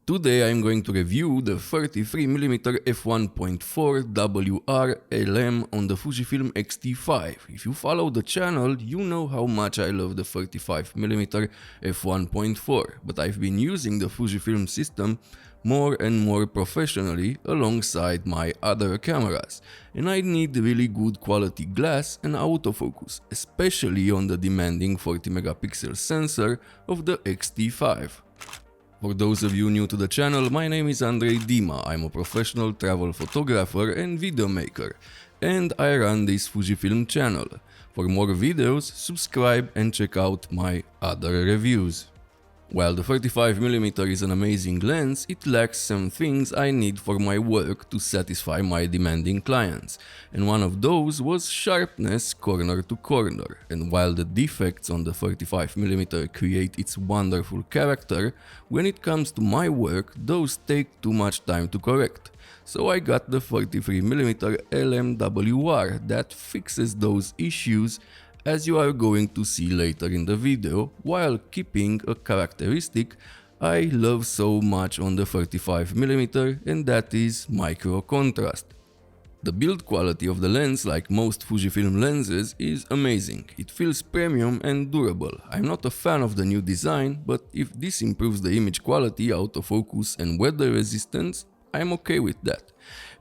Today I'm going to review the 33mm F1.4 WR LM on the Fujifilm X-T5. If you follow the channel, you know how much I love the 35mm F1.4, but I've been using the Fujifilm system more and more professionally alongside my other cameras, and I need really good quality glass and autofocus, especially on the demanding 40 megapixel sensor of the X-T5. For those of you new to the channel, my name is Andrei Dima. I'm a professional travel photographer and video maker, and I run this Fujifilm channel. For more videos, subscribe and check out my other reviews. While the 35mm is an amazing lens, it lacks some things I need for my work to satisfy my demanding clients, and one of those was sharpness corner to corner. And while the defects on the 35mm create its wonderful character, when it comes to my work, those take too much time to correct. So I got the 33mm LMWR that fixes those issues, as you are going to see later in the video, while keeping a characteristic I love so much on the 35mm, and that is micro contrast. The build quality of the lens, like most Fujifilm lenses, is amazing. It feels premium and durable. I'm not a fan of the new design, but if this improves the image quality, autofocus and weather resistance, I'm okay with that.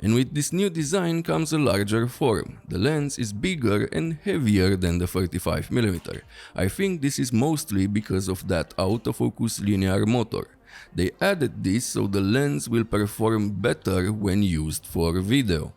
And with this new design comes a larger form. The lens is bigger and heavier than the 35mm. I think this is mostly because of that autofocus linear motor. They added this so the lens will perform better when used for video.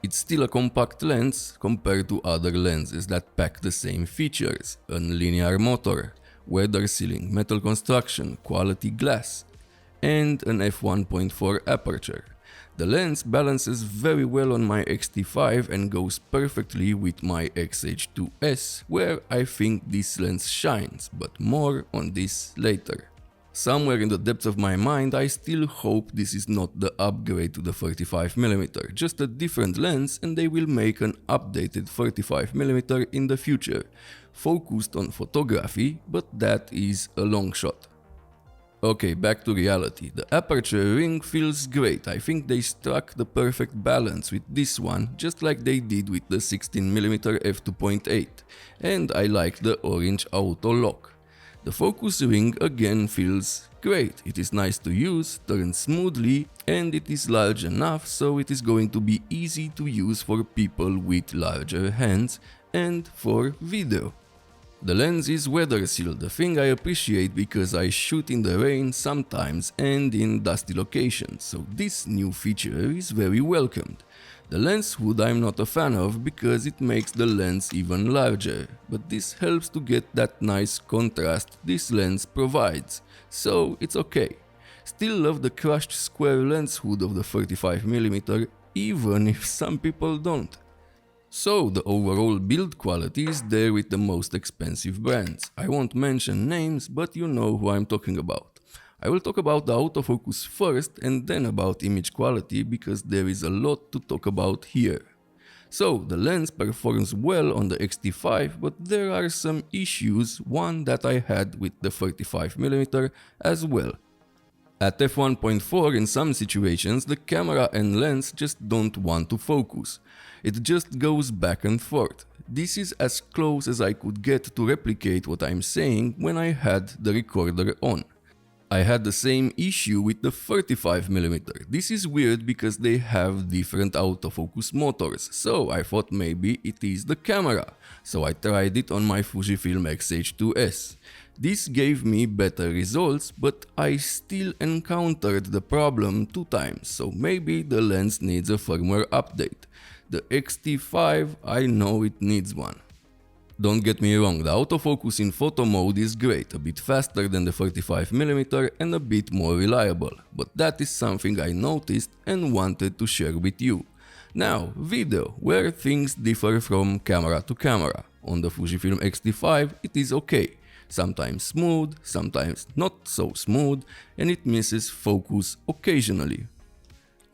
It's still a compact lens compared to other lenses that pack the same features: a linear motor, weather sealing, metal construction, quality glass, and an f1.4 aperture. The lens balances very well on my X-T5 and goes perfectly with my X-H2S, where I think this lens shines, but more on this later. Somewhere in the depths of my mind, I still hope this is not the upgrade to the 35mm, just a different lens, and they will make an updated 35mm in the future, focused on photography, but that is a long shot. Okay, back to reality. The aperture ring feels great. I think they struck the perfect balance with this one, just like they did with the 16mm f2.8, and I like the orange auto lock. The focus ring again feels great. It is nice to use, turns smoothly, and it is large enough so it is going to be easy to use for people with larger hands and for video. The lens is weather sealed, a thing I appreciate because I shoot in the rain sometimes and in dusty locations, so this new feature is very welcomed. The lens hood I'm not a fan of because it makes the lens even larger, but this helps to get that nice contrast this lens provides, so it's okay. Still love the crushed square lens hood of the 35mm, even if some people don't. So the overall build quality is there with the most expensive brands. I won't mention names, but you know who I'm talking about. I will talk about the autofocus first and then about image quality because there is a lot to talk about here. So the lens performs well on the X-T5, but there are some issues, one that I had with the 35mm as well. At f1.4, in some situations, the camera and lens just don't want to focus. It just goes back and forth. This is as close as I could get to replicate what I'm saying when I had the recorder on. I had the same issue with the 35mm. This is weird because they have different autofocus motors, so I thought maybe it is the camera. So I tried it on my Fujifilm X-H2S. This gave me better results, but I still encountered the problem 2 times, so maybe the lens needs a firmware update. The X-T5, I know it needs one. Don't get me wrong, the autofocus in photo mode is great, a bit faster than the 35mm and a bit more reliable, but that is something I noticed and wanted to share with you. Now, video, where things differ from camera to camera. On the Fujifilm X-T5 it is okay. Sometimes smooth, sometimes not so smooth, and it misses focus occasionally.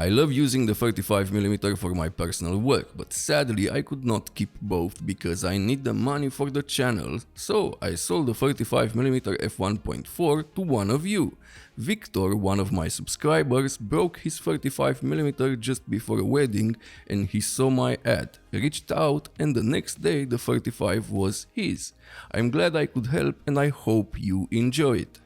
I love using the 35mm for my personal work, but sadly I could not keep both because I need the money for the channel, so I sold the 35mm F1.4 to one of you. Victor, one of my subscribers, broke his 35mm just before a wedding and he saw my ad, reached out, and the next day the 35 was his. I'm glad I could help and I hope you enjoy it.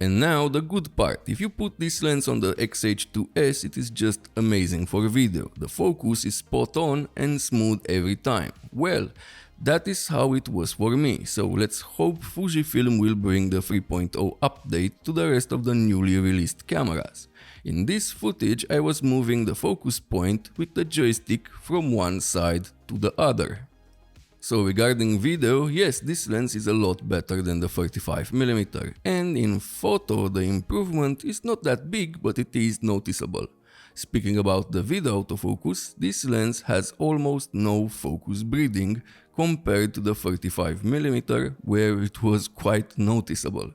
And now the good part, if you put this lens on the X-H2S, it is just amazing for video. The focus is spot on and smooth every time. Well, that is how it was for me, so let's hope Fujifilm will bring the 3.0 update to the rest of the newly released cameras. In this footage I was moving the focus point with the joystick from one side to the other. So regarding video, yes, this lens is a lot better than the 35mm, and in photo the improvement is not that big, but it is noticeable. Speaking about the video autofocus, this lens has almost no focus breathing compared to the 35mm, where it was quite noticeable.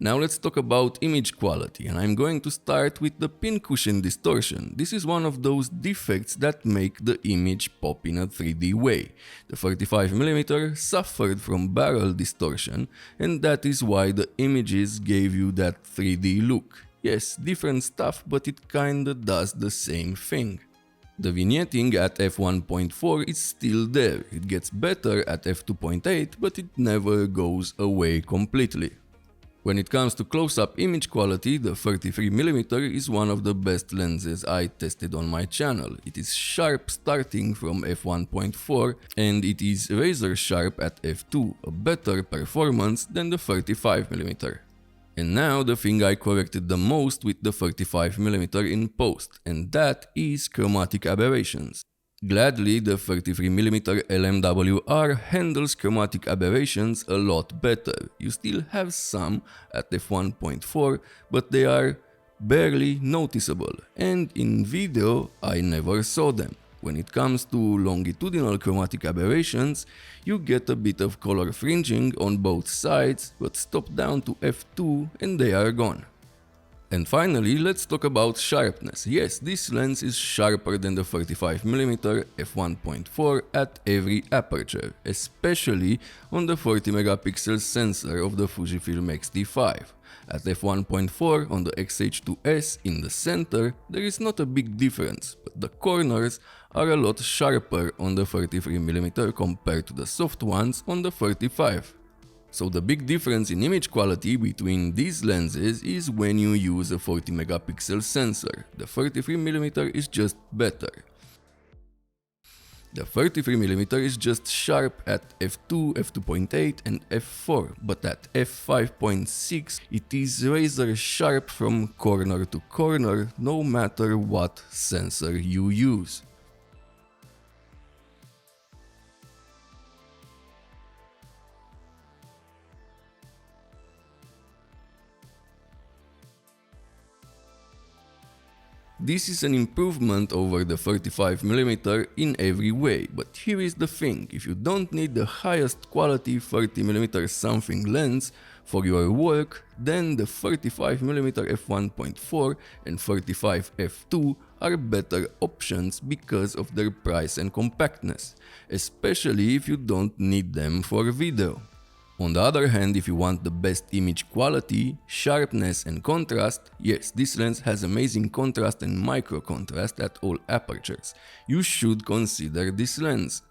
Now let's talk about image quality, and I'm going to start with the pincushion distortion. This is one of those defects that make the image pop in a 3D way. The 35mm suffered from barrel distortion, and that is why the images gave you that 3D look. Yes, different stuff, but it kinda does the same thing. The vignetting at f1.4 is still there. It gets better at f2.8, but it never goes away completely. When it comes to close-up image quality, the 33mm is one of the best lenses I tested on my channel. It is sharp starting from f1.4 and it is razor sharp at f2, a better performance than the 35mm. And now the thing I corrected the most with the 35mm in post, and that is chromatic aberrations. Gladly, the 33mm LMWR handles chromatic aberrations a lot better. You still have some at f1.4, but they are barely noticeable, and in video I never saw them. When it comes to longitudinal chromatic aberrations, you get a bit of color fringing on both sides, but stop down to f2 and they are gone. And finally, let's talk about sharpness. Yes, this lens is sharper than the 35mm f1.4 at every aperture, especially on the 40 megapixel sensor of the Fujifilm X-T5. At f1.4 on the X-H2S in the center, there is not a big difference, but the corners are a lot sharper on the 33mm compared to the soft ones on the 35. So the big difference in image quality between these lenses is when you use a 40 megapixel sensor. The 33mm is just better. The 33mm is just sharp at f2, f2.8 and f4, but at f5.6 it is razor sharp from corner to corner no matter what sensor you use. This is an improvement over the 35mm in every way, but here is the thing, if you don't need the highest quality 30mm something lens for your work, then the 35mm f1.4 and 35 f2 are better options because of their price and compactness, especially if you don't need them for video. On the other hand, if you want the best image quality, sharpness and contrast, yes, this lens has amazing contrast and micro contrast at all apertures. You should consider this lens.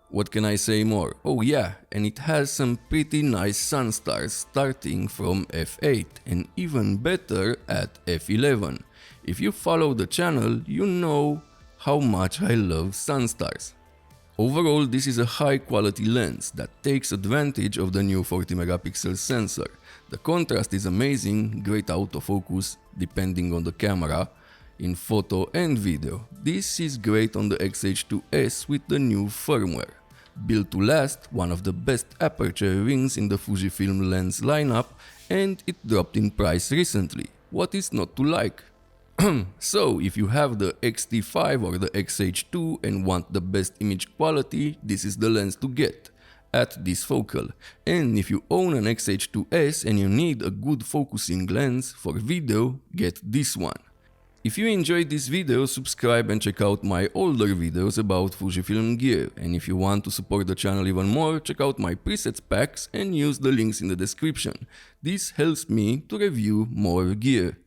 What can I say more? Oh yeah, and it has some pretty nice sun stars starting from f8 and even better at f11. If you follow the channel, you know how much I love sun stars. Overall, this is a high quality lens that takes advantage of the new 40 megapixel sensor. The contrast is amazing, great autofocus depending on the camera, in photo and video. This is great on the X-H2S with the new firmware. Built to last, one of the best aperture rings in the Fujifilm lens lineup, and it dropped in price recently. What is not to like? So, if you have the X-T5 or the X-H2 and want the best image quality, this is the lens to get at this focal. And if you own an X-H2S and you need a good focusing lens for video, get this one. If you enjoyed this video, subscribe and check out my older videos about Fujifilm gear. And if you want to support the channel even more, check out my presets packs and use the links in the description. This helps me to review more gear.